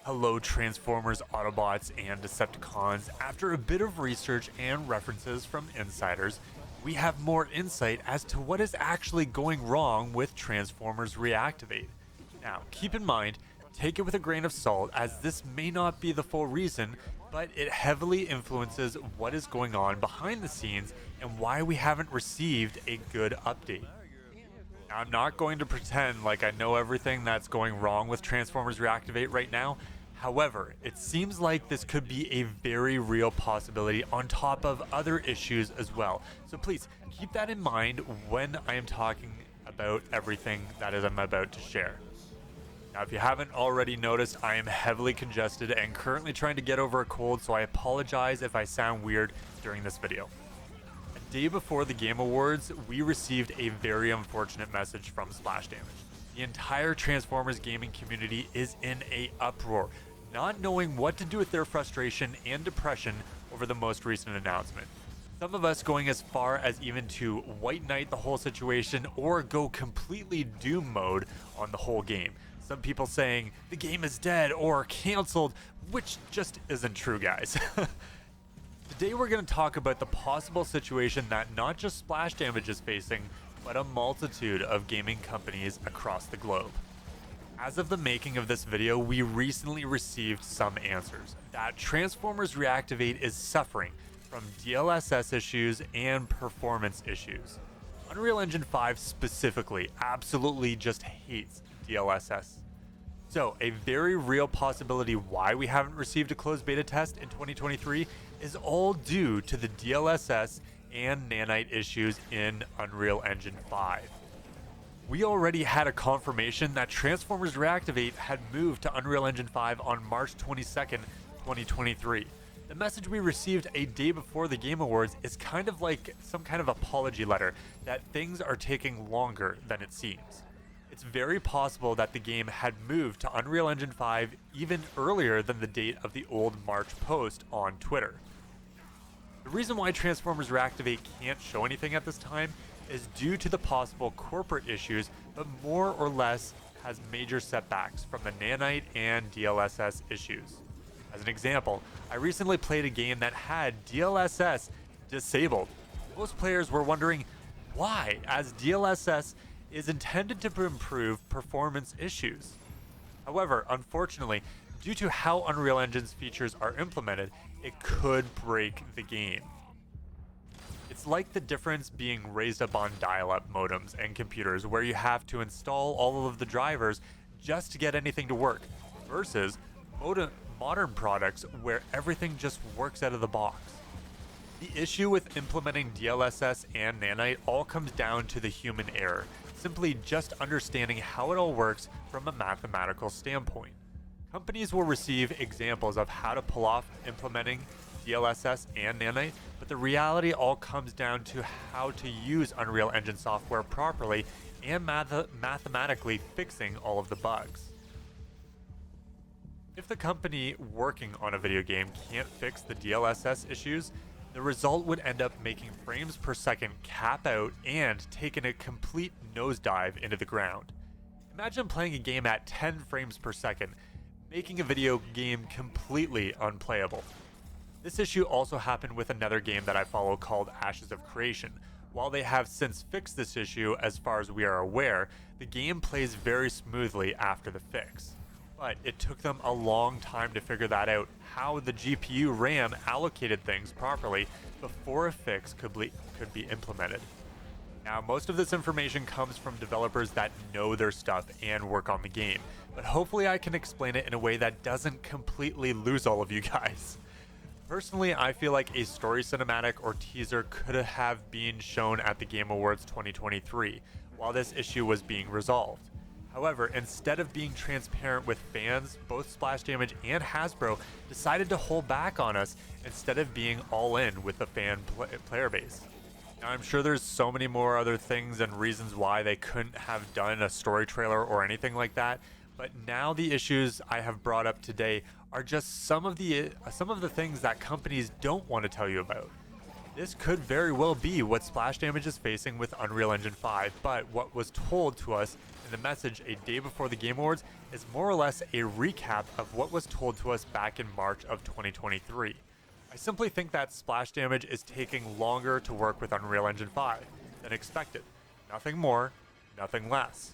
Hello Transformers, Autobots, and Decepticons. After a bit of research and references from insiders, we have more insight as to what is actually going wrong with Transformers Reactivate. Now, keep in mind, take it with a grain of salt, as this may not be the full reason, but it heavily influences what is going on behind the scenes and why we haven't received a good update. Now, I'm not going to pretend like I know everything that's going wrong with Transformers Reactivate right now. However, it seems like this could be a very real possibility on top of other issues as well. So please keep that in mind when I am talking about everything that I'm about to share. Now, if you haven't already noticed, I am heavily congested and currently trying to get over a cold, so I apologize if I sound weird during this video. A day before the Game Awards, we received a very unfortunate message from Splash Damage. The entire Transformers gaming community is in a uproar, not knowing what to do with their frustration and depression over the most recent announcement. Some of us going as far as even to white knight the whole situation or go completely doom mode on the whole game. Some people saying the game is dead or canceled, which just isn't true, guys. Today we're going to talk about the possible situation that not just Splash Damage is facing, but a multitude of gaming companies across the globe. As of the making of this video, we recently received some answers that Transformers Reactivate is suffering from DLSS issues and performance issues. Unreal Engine 5 specifically absolutely just hates DLSS. So, a very real possibility why we haven't received a closed beta test in 2023 is all due to the DLSS and Nanite issues in Unreal Engine 5. We already had a confirmation that Transformers Reactivate had moved to Unreal Engine 5 on March 22nd, 2023. The message we received a day before the Game Awards is kind of like some kind of apology letter that things are taking longer than it seems. It's very possible that the game had moved to Unreal Engine 5 even earlier than the date of the old March post on Twitter. The reason why Transformers Reactivate can't show anything at this time is due to the possible corporate issues, but more or less has major setbacks from the Nanite and DLSS issues. As an example, I recently played a game that had DLSS disabled. Most players were wondering why, as DLSS is intended to improve performance issues. However, unfortunately, due to how Unreal Engine's features are implemented, it could break the game. It's like the difference being raised up on dial-up modems and computers where you have to install all of the drivers just to get anything to work, versus modern products where everything just works out of the box. The issue with implementing DLSS and Nanite all comes down to the human error, simply just understanding how it all works from a mathematical standpoint. Companies will receive examples of how to pull off implementing DLSS and Nanite, but the reality all comes down to how to use Unreal Engine software properly and mathematically fixing all of the bugs. If the company working on a video game can't fix the DLSS issues, the result would end up making frames per second cap out and taking a complete nosedive into the ground. Imagine playing a game at 10 frames per second, making a video game completely unplayable. This issue also happened with another game that I follow called Ashes of Creation. While they have since fixed this issue as far as we are aware, the game plays very smoothly after the fix. But it took them a long time to figure that out, how the GPU RAM allocated things properly before a fix could be implemented. Now, most of this information comes from developers that know their stuff and work on the game, but hopefully I can explain it in a way that doesn't completely lose all of you guys. Personally, I feel like a story cinematic or teaser could have been shown at the Game Awards 2023 while this issue was being resolved. However, instead of being transparent with fans, both Splash Damage and Hasbro decided to hold back on us instead of being all in with the player base. Now, I'm sure there's so many more other things and reasons why they couldn't have done a story trailer or anything like that, but now the issues I have brought up today are just some of the things that companies don't want to tell you about. This could very well be what Splash Damage is facing with Unreal Engine 5, but what was told to us in the message a day before the Game Awards is more or less a recap of what was told to us back in March of 2023. I simply think that Splash Damage is taking longer to work with Unreal Engine 5 than expected. Nothing more, nothing less.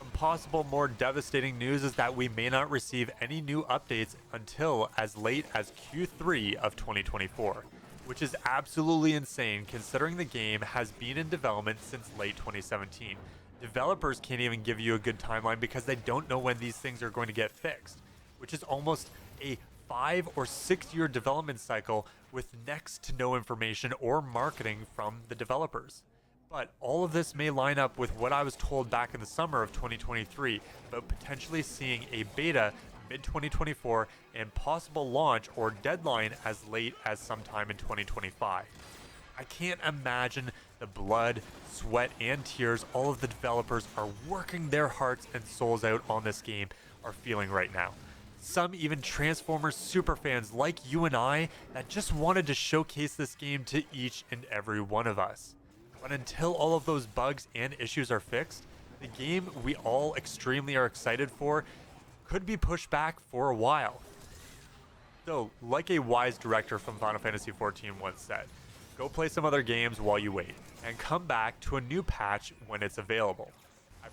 Some possible more devastating news is that we may not receive any new updates until as late as Q3 of 2024. Which is absolutely insane considering the game has been in development since late 2017. Developers can't even give you a good timeline because they don't know when these things are going to get fixed, which is almost a 5 or 6 year development cycle with next to no information or marketing from the developers. But all of this may line up with what I was told back in the summer of 2023 about potentially seeing a beta mid-2024 and possible launch or deadline as late as sometime in 2025. I can't imagine the blood, sweat, and tears all of the developers are working their hearts and souls out on this game are feeling right now. Some even Transformers superfans like you and I that just wanted to showcase this game to each and every one of us. But until all of those bugs and issues are fixed, the game we all extremely are excited for could be pushed back for a while. So, like a wise director from Final Fantasy XIV once said, go play some other games while you wait, and come back to a new patch when it's available.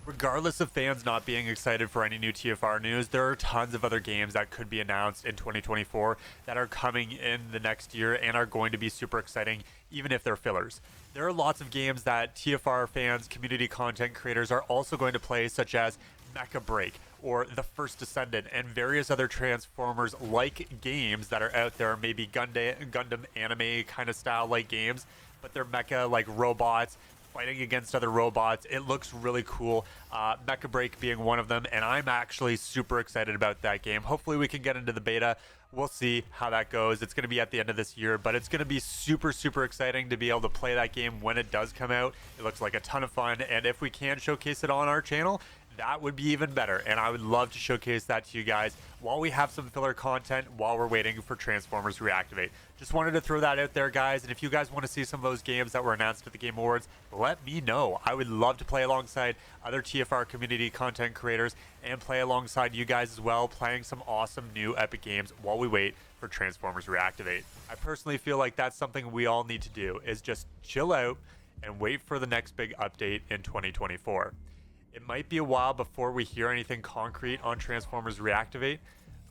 Regardless of fans not being excited for any new TFR news, there are tons of other games that could be announced in 2024 that are coming in the next year and are going to be super exciting, even if they're fillers. There are lots of games that TFR fans, community content creators are also going to play, such as MECHABREAK, or The First Descendant, and various other Transformers-like games that are out there, maybe Gundam anime kind of style-like games, but they're mecha, like robots, fighting against other robots. It looks really cool. MECHABREAK being one of them, and I'm actually super excited about that game. Hopefully we can get into the beta. We'll see how that goes. It's going to be at the end of this year, but it's going to be super, super exciting to be able to play that game when it does come out. It looks like a ton of fun, and if we can showcase it on our channel, that would be even better, and I would love to showcase that to you guys while we have some filler content while we're waiting for Transformers Reactivate. Just wanted to throw that out there, guys, and if you guys want to see some of those games that were announced at the Game Awards, let me know. I would love to play alongside other TFR community content creators and play alongside you guys as well, playing some awesome new epic games while we wait for Transformers Reactivate. I personally feel like that's something we all need to do, is just chill out and wait for the next big update in 2024. It might be a while before we hear anything concrete on Transformers Reactivate,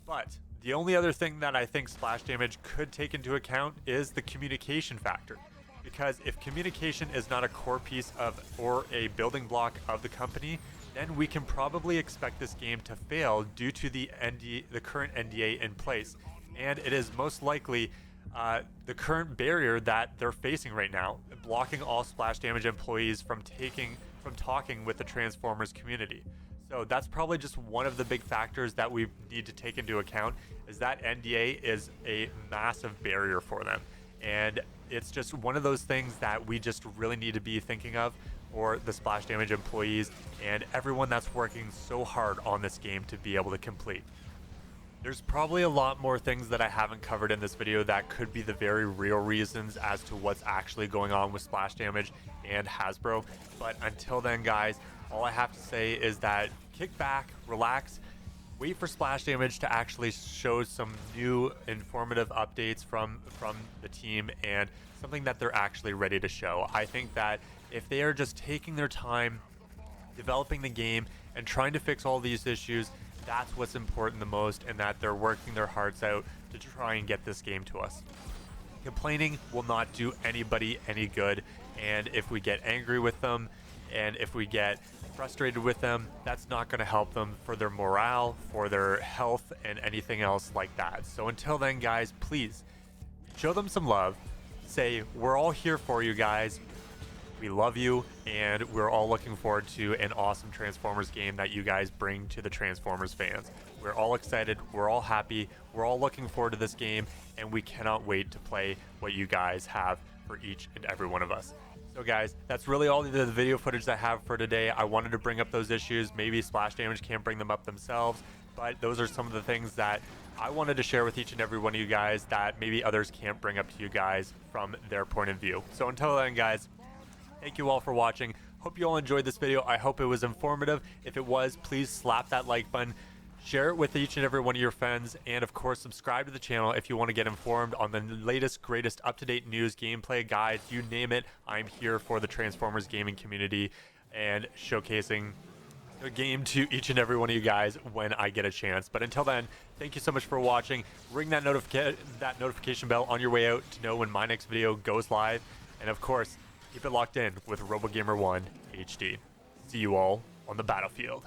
but the only other thing that I think Splash Damage could take into account is the communication factor. Because if communication is not a core piece of or a building block of the company, then we can probably expect this game to fail due to the current NDA in place. And it is most likely the current barrier that they're facing right now, blocking all Splash Damage employees from talking with the Transformers community. So that's probably just one of the big factors that we need to take into account, is that NDA is a massive barrier for them. And it's just one of those things that we just really need to be thinking of for the Splash Damage employees and everyone that's working so hard on this game to be able to complete. There's probably a lot more things that I haven't covered in this video that could be the very real reasons as to what's actually going on with Splash Damage and Hasbro. But until then, guys, all I have to say is that kick back, relax, wait for Splash Damage to actually show some new informative updates from the team and something that they're actually ready to show. I think that if they are just taking their time developing the game and trying to fix all these issues, that's what's important the most, and that they're working their hearts out to try and get this game to us. Complaining will not do anybody any good, and if we get angry with them and if we get frustrated with them, that's not going to help them for their morale, for their health, and anything else like that. So until then, guys, please show them some love. Say, we're all here for you guys. We love you, and we're all looking forward to an awesome Transformers game that you guys bring to the Transformers fans. We're all excited, we're all happy, we're all looking forward to this game, and we cannot wait to play what you guys have for each and every one of us. So guys, that's really all the video footage I have for today. I wanted to bring up those issues. Maybe Splash Damage can't bring them up themselves, but those are some of the things that I wanted to share with each and every one of you guys that maybe others can't bring up to you guys from their point of view. So until then, guys, thank you all for watching. Hope you all enjoyed this video. I hope it was informative. If it was, please slap that like button, share it with each and every one of your friends, and of course, subscribe to the channel if you want to get informed on the latest, greatest, up-to-date news, gameplay, guides, you name it. I'm here for the Transformers gaming community and showcasing a game to each and every one of you guys when I get a chance. But until then, thank you so much for watching. Ring that notification bell on your way out to know when my next video goes live. And of course, keep it locked in with Robo Gamer 1 HD. See you all on the battlefield.